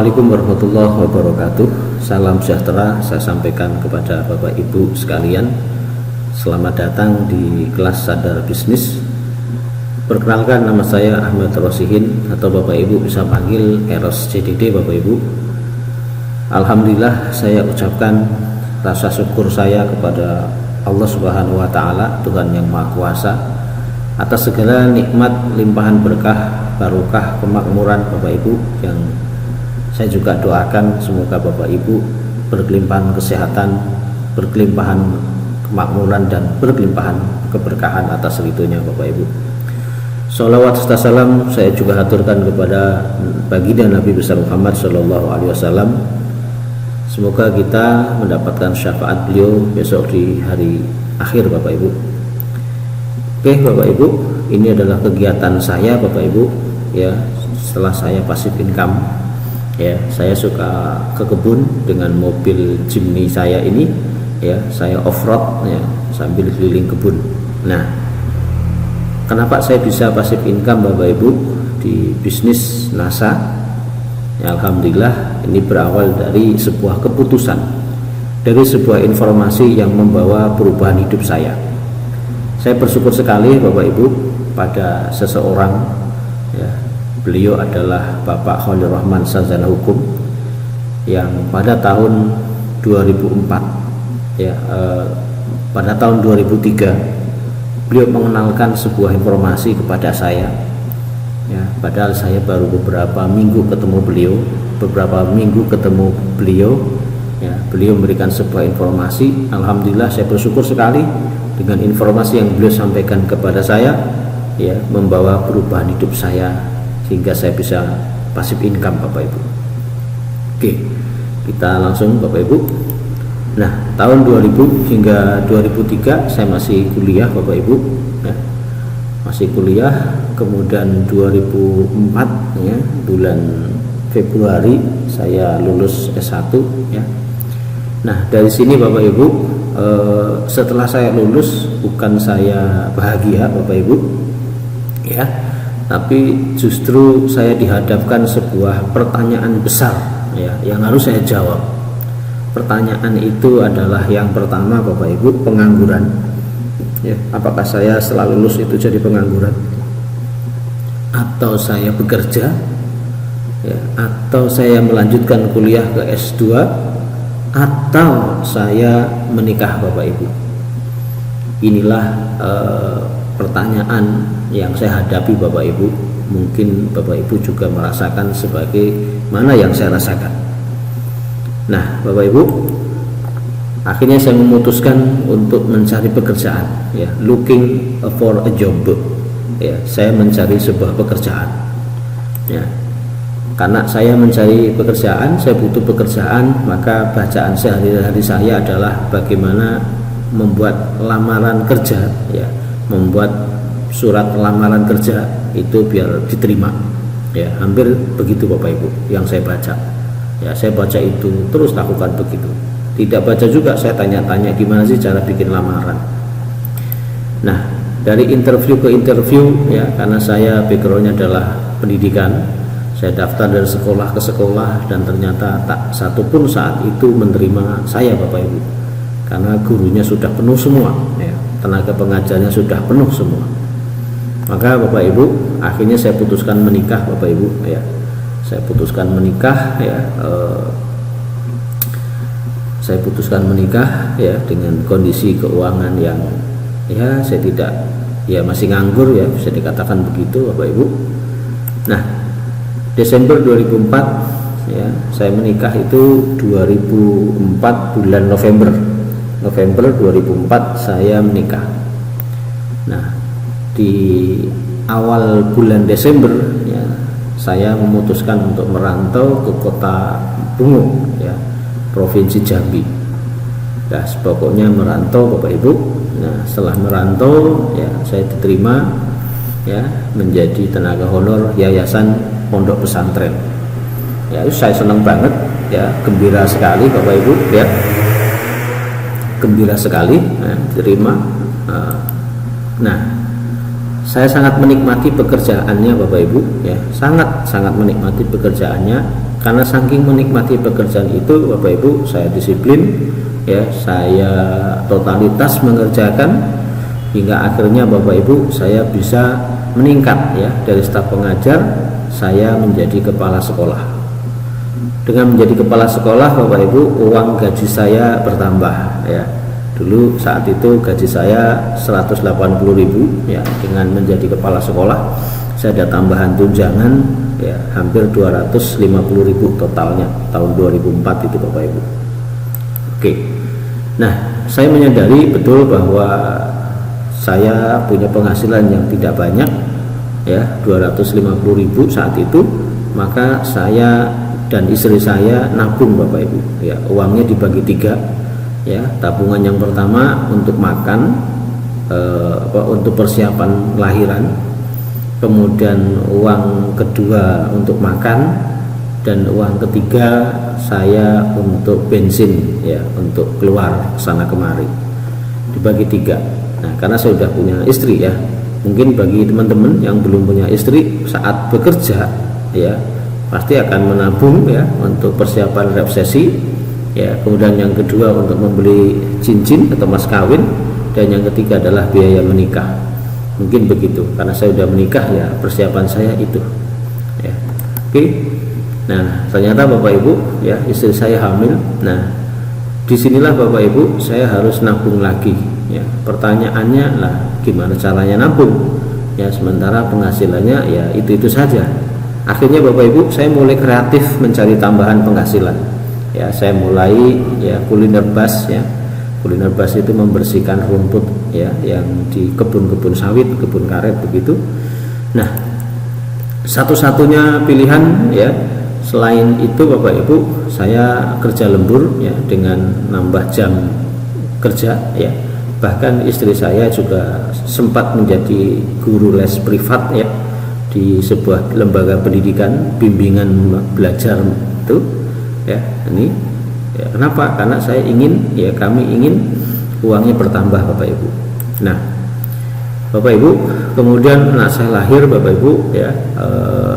Assalamualaikum warahmatullahi wabarakatuh. Salam sejahtera saya sampaikan kepada Bapak Ibu sekalian. Selamat datang di kelas Sadar Bisnis. Perkenalkan, nama saya Ahmad Rosihin, atau Bapak Ibu bisa panggil Eros CDD Bapak Ibu. Alhamdulillah, saya ucapkan rasa syukur saya kepada Allah Subhanahu wa Ta'ala, Tuhan yang Maha Kuasa, atas segala nikmat, limpahan berkah, barokah, kemakmuran Bapak Ibu, yang saya juga doakan semoga Bapak Ibu berkelimpahan kesehatan, berkelimpahan kemakmuran, dan berkelimpahan keberkahan atas ridhonya Bapak Ibu. Sholawat serta salam saya juga haturkan kepada baginda Nabi besar Muhammad Sallallahu Alaihi Wasallam. Semoga kita mendapatkan syafaat beliau besok di hari akhir Bapak Ibu. Oke Bapak Ibu, ini adalah kegiatan saya Bapak Ibu ya, setelah saya passive income ya. Saya suka ke kebun dengan mobil Jimny saya ini ya, saya off-road ya sambil keliling kebun. Nah, kenapa saya bisa passive income Bapak Ibu di bisnis NASA ya? Alhamdulillah, ini berawal dari sebuah keputusan, dari sebuah informasi yang membawa perubahan hidup saya. Saya bersyukur sekali Bapak Ibu pada seseorang ya, beliau adalah Bapak Khalil Rahman Sarjana Hukum, yang pada tahun 2004 ya, pada tahun 2003 beliau mengenalkan sebuah informasi kepada saya ya, padahal saya baru beberapa minggu ketemu beliau ya. Beliau memberikan sebuah informasi. Alhamdulillah, saya bersyukur sekali dengan informasi yang beliau sampaikan kepada saya ya, membawa perubahan hidup saya sehingga saya bisa passive income Bapak Ibu. Oke, kita langsung Bapak Ibu. Nah, tahun 2000 hingga 2003 saya masih kuliah Bapak Ibu ya, masih kuliah. Kemudian 2004 ya, bulan Februari saya lulus S1 ya. Nah, dari sini Bapak Ibu, setelah saya lulus, bukan saya bahagia Bapak Ibu ya, tapi justru saya dihadapkan sebuah pertanyaan besar ya, yang harus saya jawab. Pertanyaan itu adalah yang pertama Bapak Ibu, pengangguran ya. Apakah saya setelah lulus itu jadi pengangguran, atau saya bekerja ya, atau saya melanjutkan kuliah ke S2, atau saya menikah Bapak Ibu. Inilah pertanyaan yang saya hadapi Bapak Ibu. Mungkin Bapak Ibu juga merasakan sebagai mana yang saya rasakan. Nah Bapak Ibu, akhirnya saya memutuskan untuk mencari pekerjaan ya, looking for a job ya. Saya mencari sebuah pekerjaan ya. Karena saya mencari pekerjaan, saya butuh pekerjaan, maka bacaan sehari-hari saya adalah bagaimana membuat lamaran kerja ya, membuat surat lamaran kerja itu biar diterima ya. Hampir begitu Bapak Ibu yang saya baca ya. Saya baca itu terus lakukan begitu. Tidak baca juga, saya tanya-tanya gimana sih cara bikin lamaran. Nah, dari interview ke interview ya, karena saya backgroundnya adalah pendidikan, saya daftar dari sekolah ke sekolah, dan ternyata tak satu pun saat itu menerima saya Bapak Ibu, karena gurunya sudah penuh semua ya, tenaga pengajarnya sudah penuh semua. Maka Bapak Ibu, akhirnya saya putuskan menikah Bapak Ibu ya. Saya putuskan menikah ya, saya putuskan menikah ya, dengan kondisi keuangan yang ya, saya tidak ya, masih nganggur ya, bisa dikatakan begitu Bapak Ibu. Nah, Desember 2004 ya, saya menikah itu 2004 bulan November 2004 saya menikah. Nah, di awal bulan Desember ya, saya memutuskan untuk merantau ke kota Bungo ya, Provinsi Jambi. Nah, pokoknya merantau Bapak Ibu. Nah, setelah merantau ya, saya diterima ya menjadi tenaga honor Yayasan Pondok Pesantren. Ya, saya senang banget ya, gembira sekali Bapak Ibu ya, gembira sekali diterima. Nah, saya sangat menikmati pekerjaannya Bapak Ibu ya, sangat menikmati pekerjaannya, karena saking menikmati pekerjaan itu Bapak Ibu, saya disiplin ya, saya totalitas mengerjakan hingga akhirnya Bapak Ibu saya bisa meningkat ya, dari staf pengajar saya menjadi kepala sekolah. Dengan menjadi kepala sekolah Bapak Ibu, uang gaji saya bertambah ya. Dulu saat itu gaji saya 180.000 ya, dengan menjadi kepala sekolah saya ada tambahan tunjangan ya, hampir 250.000 totalnya tahun 2004 itu Bapak Ibu. Oke. Nah, saya menyadari betul bahwa saya punya penghasilan yang tidak banyak ya, 250.000 saat itu, maka saya dan istri saya nabung Bapak Ibu ya, uangnya dibagi 3 ya. Tabungan yang pertama untuk makan, untuk persiapan lahiran, kemudian uang kedua untuk makan, dan uang ketiga saya untuk bensin ya, untuk keluar sana kemari, dibagi 3. Nah, karena saya sudah punya istri ya, mungkin bagi teman-teman yang belum punya istri, saat bekerja ya pasti akan menabung ya untuk persiapan resepsi ya, kemudian yang kedua untuk membeli cincin atau mas kawin, dan yang ketiga adalah biaya menikah. Mungkin begitu, karena saya sudah menikah ya, persiapan saya itu ya. Oke. Nah, ternyata Bapak Ibu ya, istri saya hamil. Nah, disinilah Bapak Ibu saya harus nabung lagi ya. Pertanyaannya lah, gimana caranya nabung ya, sementara penghasilannya ya itu saja. Akhirnya Bapak Ibu saya mulai kreatif mencari tambahan penghasilan ya. Saya mulai ya kuliner bas ya. Kuliner bas itu membersihkan rumput ya, yang di kebun-kebun sawit, kebun karet begitu. Nah, satu-satunya pilihan ya selain itu Bapak Ibu, saya kerja lembur ya, dengan nambah jam kerja ya. Bahkan istri saya juga sempat menjadi guru les privat ya, di sebuah lembaga pendidikan bimbingan belajar itu ya. Ini ya, kenapa? Karena saya ingin ya, kami ingin uangnya bertambah Bapak Ibu. Nah, Bapak Ibu, kemudian anak saya lahir Bapak Ibu ya,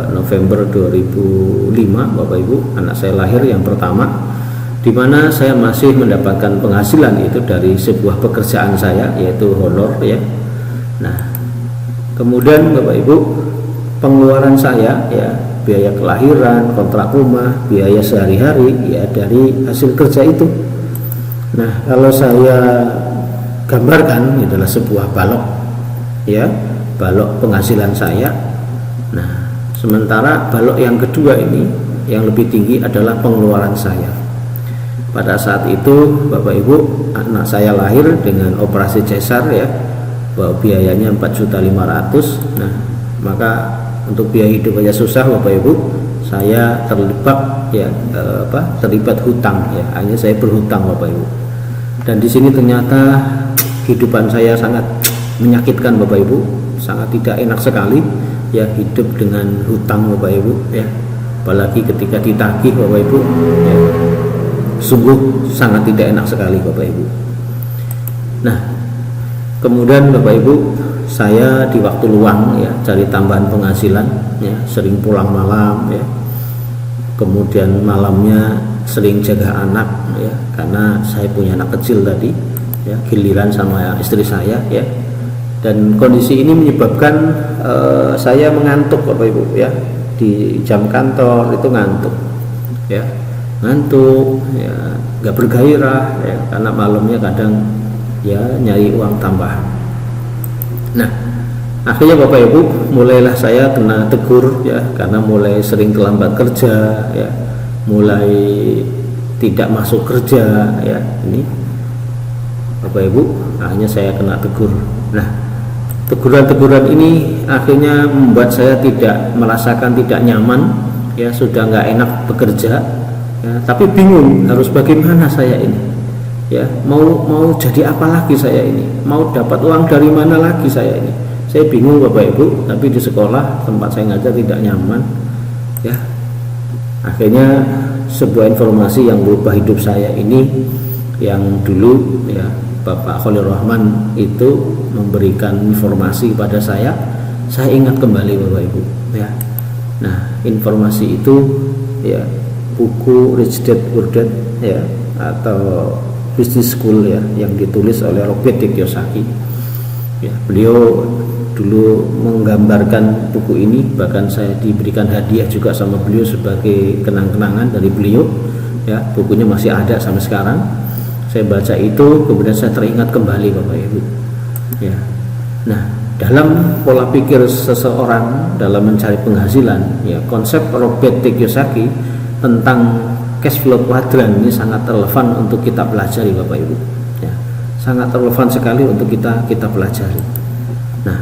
November 2005 Bapak Ibu, anak saya lahir yang pertama, di mana saya masih mendapatkan penghasilan itu dari sebuah pekerjaan saya, yaitu honor ya. Nah, kemudian Bapak Ibu, pengeluaran saya ya, biaya kelahiran, kontrak rumah, biaya sehari-hari ya dari hasil kerja itu. Nah, kalau saya gambarkan, ini adalah sebuah balok ya, balok penghasilan saya. Nah, sementara balok yang kedua ini yang lebih tinggi adalah pengeluaran saya. Pada saat itu Bapak Ibu, anak saya lahir dengan operasi cesar ya, bahwa biayanya 4.500.000. Nah, maka untuk biaya hidup aja susah Bapak Ibu, saya terlibat ya, terlibat hutang ya, hanya saya berhutang Bapak Ibu. Dan di sini ternyata kehidupan saya sangat menyakitkan Bapak Ibu, sangat tidak enak sekali ya, hidup dengan hutang Bapak Ibu ya, apalagi ketika ditagih Bapak Ibu ya, sungguh sangat tidak enak sekali Bapak Ibu. Nah, kemudian Bapak Ibu, saya di waktu luang ya cari tambahan penghasilan ya, sering pulang malam ya, kemudian malamnya sering jaga anak ya, karena saya punya anak kecil tadi ya, giliran sama istri saya ya. Dan kondisi ini menyebabkan saya mengantuk Bapak Ibu ya, di jam kantor itu ngantuk ya, nggak bergairah ya, karena malamnya kadang ya nyari uang tambahan. Nah, akhirnya Bapak Ibu, mulailah saya kena tegur ya, karena mulai sering terlambat kerja ya, mulai tidak masuk kerja ya. Ini Bapak Ibu, akhirnya saya kena tegur. Nah, teguran-teguran ini akhirnya membuat saya tidak merasakan tidak nyaman ya, sudah nggak enak bekerja ya, tapi bingung harus bagaimana saya ini ya, mau jadi apa lagi saya ini, mau dapat uang dari mana lagi saya ini, saya bingung Bapak Ibu. Tapi di sekolah tempat saya ngajar tidak nyaman ya. Akhirnya sebuah informasi yang berubah hidup saya ini, yang dulu ya Bapak Khalil Rahman itu memberikan informasi kepada saya ingat kembali Bapak Ibu ya. Nah, informasi itu ya buku Rich Dad Poor Dad ya, atau Business School ya, yang ditulis oleh Robert Kiyosaki ya. Beliau dulu menggambarkan buku ini, bahkan saya diberikan hadiah juga sama beliau sebagai kenang-kenangan dari beliau ya. Bukunya masih ada sampai sekarang. Saya baca itu kemudian saya teringat kembali Bapak Ibu ya. Nah, dalam pola pikir seseorang dalam mencari penghasilan ya, konsep Robert Kiyosaki tentang cash flow quadrant ini sangat relevan untuk kita pelajari Bapak Ibu ya. Sangat relevan sekali untuk kita pelajari. Nah,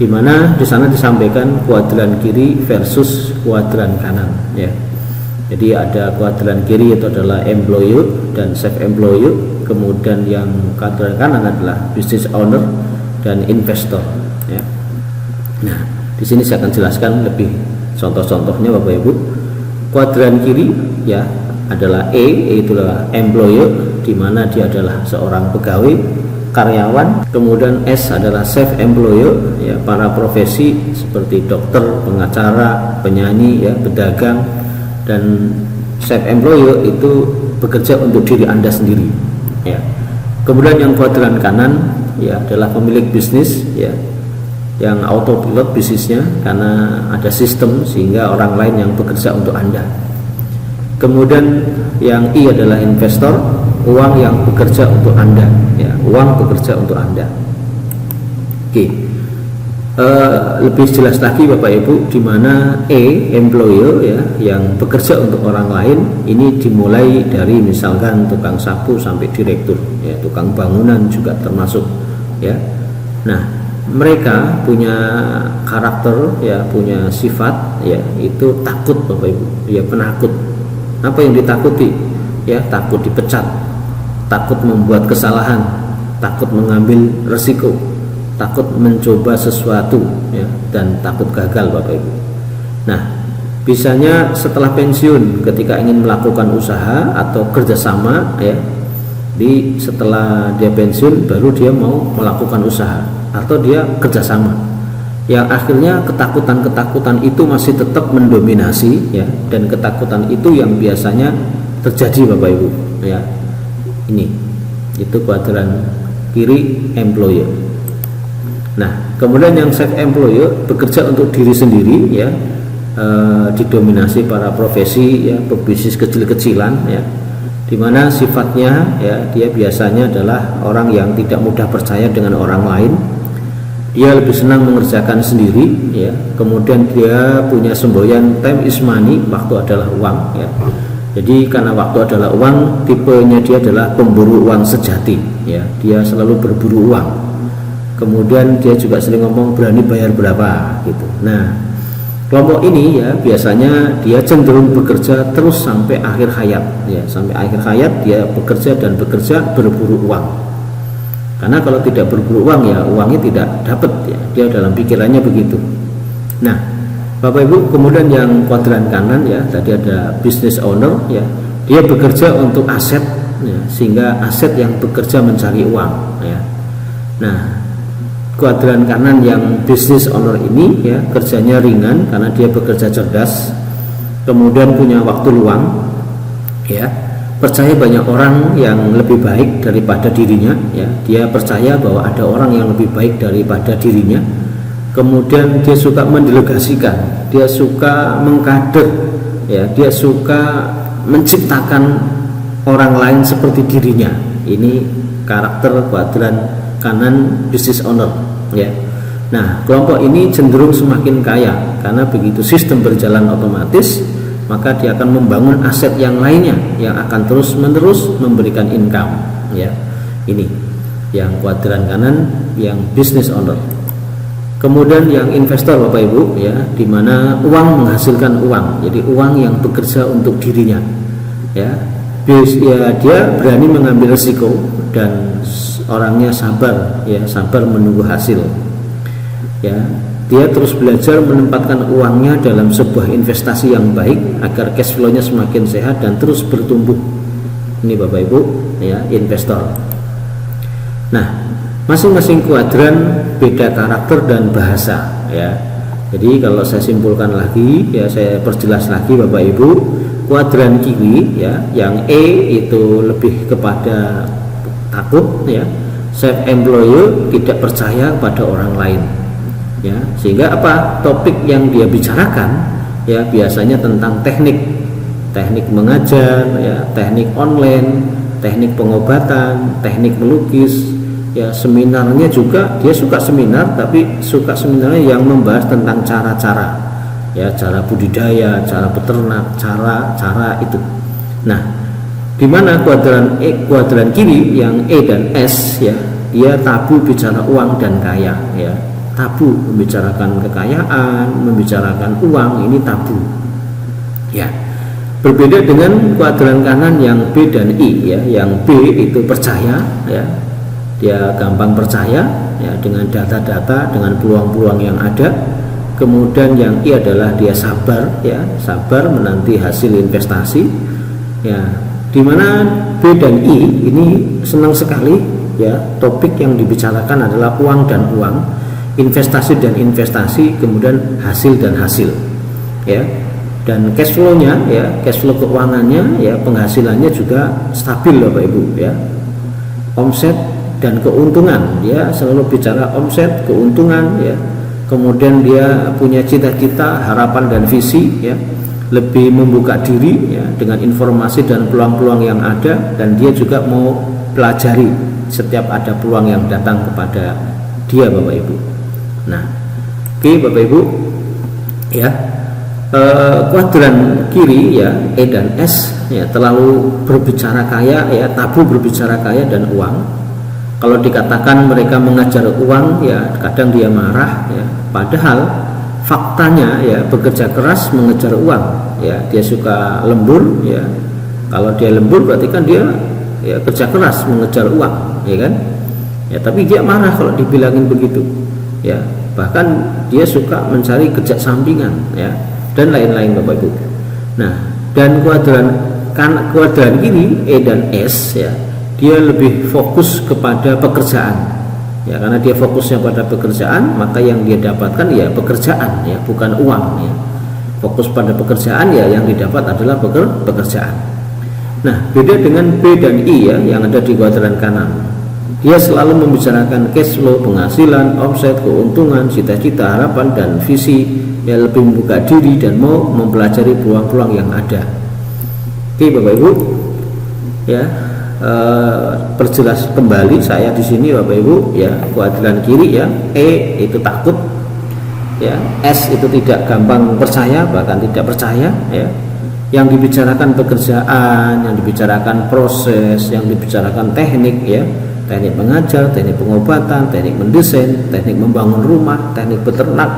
di mana di sana disampaikan kuadran kiri versus kuadran kanan ya. Jadi ada kuadran kiri itu adalah employer dan self employer, kemudian yang kuadran kanan adalah business owner dan investor ya. Nah, di sini saya akan jelaskan lebih contoh-contohnya Bapak Ibu. Kuadran kiri ya adalah yaitu employer, di mana dia adalah seorang pegawai karyawan. Kemudian S adalah self employer ya, para profesi seperti dokter, pengacara, penyanyi ya, pedagang. Dan self employer itu bekerja untuk diri Anda sendiri ya. Kemudian yang kuadran kanan ya adalah pemilik bisnis ya, yang autopilot bisnisnya karena ada sistem sehingga orang lain yang bekerja untuk Anda. Kemudian yang I adalah investor, uang yang bekerja untuk Anda ya, uang bekerja untuk Anda. Oke. Lebih jelas lagi Bapak Ibu, di mana employer ya, yang bekerja untuk orang lain, ini dimulai dari misalkan tukang sapu sampai direktur ya, tukang bangunan juga termasuk ya. Nah, mereka punya karakter ya, punya sifat ya, itu takut Bapak Ibu ya, penakut. Apa yang ditakuti ya? Takut dipecat, takut membuat kesalahan, takut mengambil resiko, takut mencoba sesuatu ya, dan takut gagal Bapak Ibu. Nah, bisanya setelah pensiun ketika ingin melakukan usaha atau kerjasama ya, setelah dia pensiun baru dia mau melakukan usaha atau dia kerjasama, yang akhirnya ketakutan-ketakutan itu masih tetap mendominasi ya, dan ketakutan itu yang biasanya terjadi Bapak Ibu ya. Ini itu kuadran kiri employer. Nah, kemudian yang self employer bekerja untuk diri sendiri ya, didominasi para profesi ya, pebisnis kecil-kecilan ya, dimana sifatnya ya, dia biasanya adalah orang yang tidak mudah percaya dengan orang lain. Dia lebih senang mengerjakan sendiri ya. Kemudian dia punya semboyan time is money, waktu adalah uang ya. Jadi karena waktu adalah uang, tipenya dia adalah pemburu uang sejati ya. Dia selalu berburu uang. Kemudian dia juga sering ngomong berani bayar berapa gitu. Nah, kelompok ini ya biasanya dia cenderung bekerja terus sampai akhir hayat ya. Sampai akhir hayat dia bekerja dan bekerja berburu uang. Karena kalau tidak berburu uang ya uangnya tidak dapat ya. Dia dalam pikirannya begitu. Nah, Bapak Ibu, kemudian yang kuadran kanan ya, tadi ada business owner ya. Dia bekerja untuk aset ya, sehingga aset yang bekerja mencari uang ya. Nah, kuadran kanan yang business owner ini ya, kerjanya ringan karena dia bekerja cerdas, kemudian punya waktu luang ya, percaya banyak orang yang lebih baik daripada dirinya ya. Dia percaya bahwa ada orang yang lebih baik daripada dirinya. Kemudian dia suka mendelegasikan, dia suka mengkader ya, dia suka menciptakan orang lain seperti dirinya. Ini karakter kuadran kanan business owner ya. Nah, kelompok ini cenderung semakin kaya karena begitu sistem berjalan otomatis, maka dia akan membangun aset yang lainnya yang akan terus-menerus memberikan income ya. Ini yang kuadran kanan yang business owner. Kemudian yang investor Bapak Ibu ya, di mana uang menghasilkan uang. Jadi uang yang bekerja untuk dirinya ya. Dia berani mengambil risiko dan orangnya sabar ya, sabar menunggu hasil ya. Dia terus belajar menempatkan uangnya dalam sebuah investasi yang baik agar cash flow-nya semakin sehat dan terus bertumbuh. Ini Bapak Ibu ya, investor. Nah, masing-masing kuadran beda karakter dan bahasa ya. Jadi kalau saya simpulkan lagi ya, saya perjelas lagi Bapak Ibu, kuadran kiri ya, yang E itu lebih kepada takut ya, self employer, tidak percaya pada orang lain ya. Sehingga apa, topik yang dia bicarakan ya biasanya tentang teknik mengajar ya, teknik online, teknik pengobatan, teknik melukis ya. Seminarnya juga dia suka seminar, tapi suka seminarnya yang membahas tentang cara-cara ya, cara budidaya, cara beternak, cara itu. Nah, di mana kuadran kiri yang E dan S ya, dia tabu bicara uang dan kaya ya, tabu membicarakan kekayaan, membicarakan uang, ini tabu ya. Berbeda dengan kuadran kanan yang B dan I ya, yang B itu percaya ya, dia gampang percaya ya dengan data-data, dengan peluang-peluang yang ada. Kemudian yang I adalah dia sabar ya, sabar menanti hasil investasi ya. Dimana B dan I ini senang sekali ya, topik yang dibicarakan adalah uang dan uang, investasi dan investasi, kemudian hasil dan hasil ya. Dan cash flow-nya ya, cash flow keuangannya ya, penghasilannya juga stabil Bapak Ibu ya. Omset dan keuntungan, dia selalu bicara omset, keuntungan ya. Kemudian dia punya cita-cita, harapan dan visi ya, lebih membuka diri ya dengan informasi dan peluang-peluang yang ada, dan dia juga mau pelajari setiap ada peluang yang datang kepada dia Bapak Ibu. Nah, oke Bapak Ibu ya, kuadran kiri ya, E dan S ya, terlalu berbicara kaya ya, tabu berbicara kaya dan uang. Kalau dikatakan mereka mengajar uang ya, kadang dia marah ya, padahal faktanya ya, bekerja keras mengejar uang ya, dia suka lembur ya. Kalau dia lembur berarti kan dia ya kerja keras mengejar uang ya kan ya, tapi dia marah kalau dibilangin begitu ya. Bahkan dia suka mencari kerja sampingan ya, dan lain-lain Bapak Ibu. Nah, dan kuadran kiri E dan S ya, dia lebih fokus kepada pekerjaan ya, karena dia fokusnya pada pekerjaan, maka yang dia dapatkan ya pekerjaan ya, bukan uang ya. Fokus pada pekerjaan ya, yang didapat adalah pekerjaan. Nah, beda dengan B dan I ya, yang ada di kuadran kanan. Dia selalu membicarakan cash flow, penghasilan, omset, keuntungan, cita-cita, harapan dan visi ya, lebih membuka diri dan mau mempelajari peluang-peluang yang ada. Oke Bapak Ibu ya, perjelas kembali saya di sini Bapak Ibu ya, kuadran kiri ya, E itu takut ya, S itu tidak gampang percaya, bahkan tidak percaya ya. Yang dibicarakan pekerjaan, yang dibicarakan proses, yang dibicarakan teknik ya, teknik mengajar, teknik pengobatan, teknik mendesain, teknik membangun rumah, teknik beternak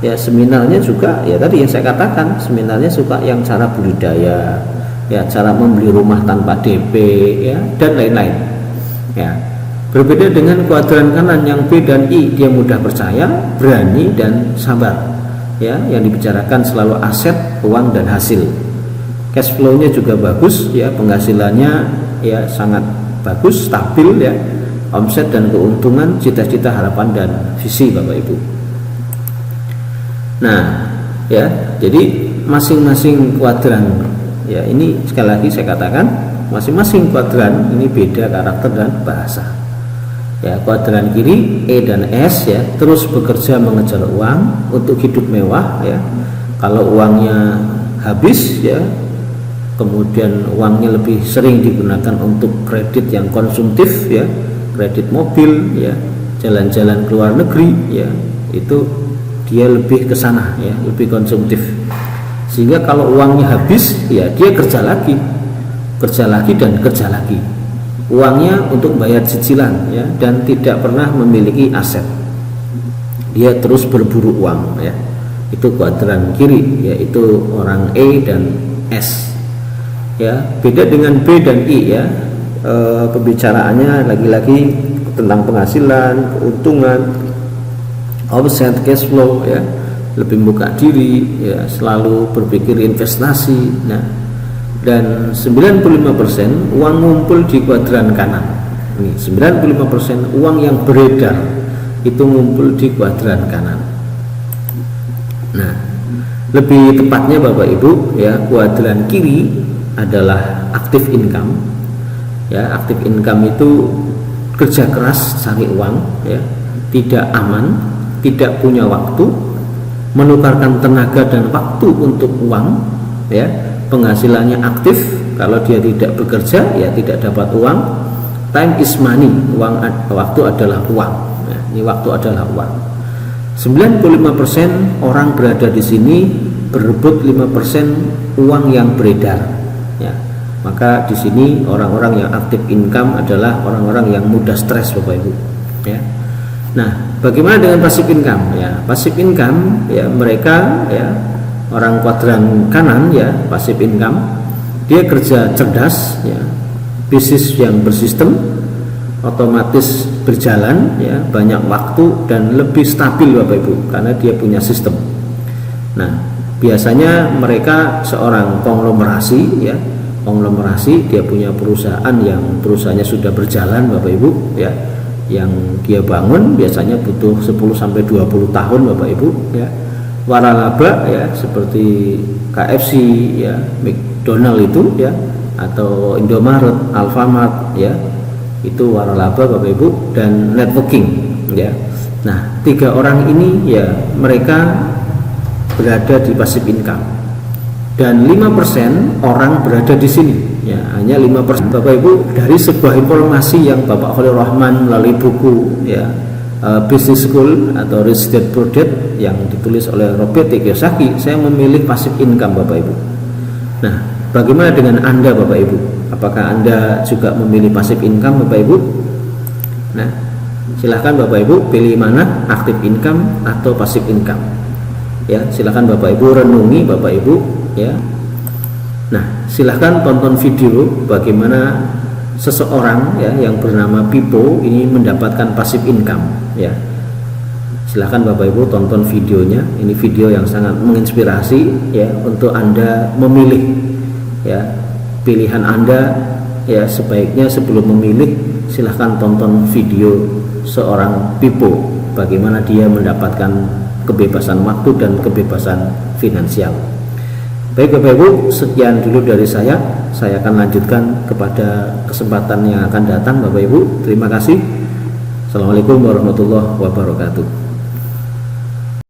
ya. Seminarnya juga ya, tadi yang saya katakan, seminarnya suka yang cara budidaya ya, cara membeli rumah tanpa DP ya, dan lain-lain ya. Berbeda dengan kuadran kanan yang B dan I, dia mudah percaya, berani dan sabar ya. Yang dibicarakan selalu aset, uang dan hasil. Cash flow-nya juga bagus ya, penghasilannya ya sangat bagus, stabil ya, omset dan keuntungan, cita-cita, harapan dan visi Bapak Ibu. Nah ya, jadi masing-masing kuadran ya, ini sekali lagi saya katakan, masing-masing kuadran ini beda karakter dan bahasa ya. Kuadran kiri E dan S ya, terus bekerja mengejar uang untuk hidup mewah ya. Kalau uangnya habis ya, kemudian uangnya lebih sering digunakan untuk kredit yang konsumtif ya, kredit mobil ya, jalan-jalan ke luar negeri ya, itu dia lebih ke sana ya, lebih konsumtif. Sehingga kalau uangnya habis ya, dia kerja lagi dan kerja lagi. Uangnya untuk bayar cicilan ya, dan tidak pernah memiliki aset. Dia terus berburu uang ya. Itu kuadran kiri, yaitu orang E dan S ya. Beda dengan B dan I ya, pembicaraannya lagi-lagi tentang penghasilan, keuntungan, omset, cash flow ya, lebih membuka diri ya, selalu berpikir investasi. Nah, dan 95% uang ngumpul di kuadran kanan. Ini 95% uang yang beredar itu ngumpul di kuadran kanan. Nah, Lebih tepatnya Bapak Ibu ya, kuadran kiri adalah active income. Ya, active income itu kerja keras cari uang ya, tidak aman, tidak punya waktu, menukarkan tenaga dan waktu untuk uang ya, penghasilannya aktif, kalau dia tidak bekerja ya tidak dapat uang. Time is money, waktu adalah uang ya, ini waktu adalah uang. 95% orang berada di sini berebut 5% uang yang beredar ya. Maka di sini orang-orang yang aktif income adalah orang-orang yang mudah stres Bapak Ibu ya. Nah, bagaimana dengan passive income ya? Passive income ya, mereka ya, orang kuadran kanan ya, passive income, dia kerja cerdas ya, bisnis yang bersistem, otomatis berjalan ya, banyak waktu dan lebih stabil Bapak Ibu karena dia punya sistem. Nah, biasanya mereka seorang konglomerasi ya, konglomerasi, dia punya perusahaan yang perusahaannya sudah berjalan Bapak Ibu ya, yang dia bangun biasanya butuh 10-20 tahun Bapak Ibu ya. Waralaba ya, seperti KFC ya, McDonald itu ya, atau Indomaret, Alfamart ya, itu waralaba Bapak Ibu, dan networking ya. Nah, 3 orang ini ya, mereka berada di passive income, dan 5% orang berada di sini ya, hanya 5% Bapak Ibu. Dari sebuah informasi yang Bapak Khalil Rahman melalui buku ya, Business School atau Rich Dad Poor Dad yang ditulis oleh Robert T. Kiyosaki, saya memilih passive income Bapak Ibu. Nah, bagaimana dengan Anda Bapak Ibu? Apakah Anda juga memilih passive income Bapak Ibu? Nah, silahkan Bapak Ibu pilih mana, active income atau passive income ya. Silahkan Bapak Ibu renungi Bapak Ibu ya. Nah, silahkan tonton video bagaimana seseorang ya yang bernama Pipo ini mendapatkan passive income ya. Silahkan Bapak Ibu tonton videonya. Ini video yang sangat menginspirasi ya, untuk Anda memilih ya, pilihan Anda ya. Sebaiknya sebelum memilih, silahkan tonton video seorang Pipo, bagaimana dia mendapatkan kebebasan waktu dan kebebasan finansial. Baik Bapak Ibu, sekian dulu dari saya. Saya akan lanjutkan kepada kesempatan yang akan datang Bapak Ibu. Terima kasih. Assalamualaikum warahmatullahi wabarakatuh.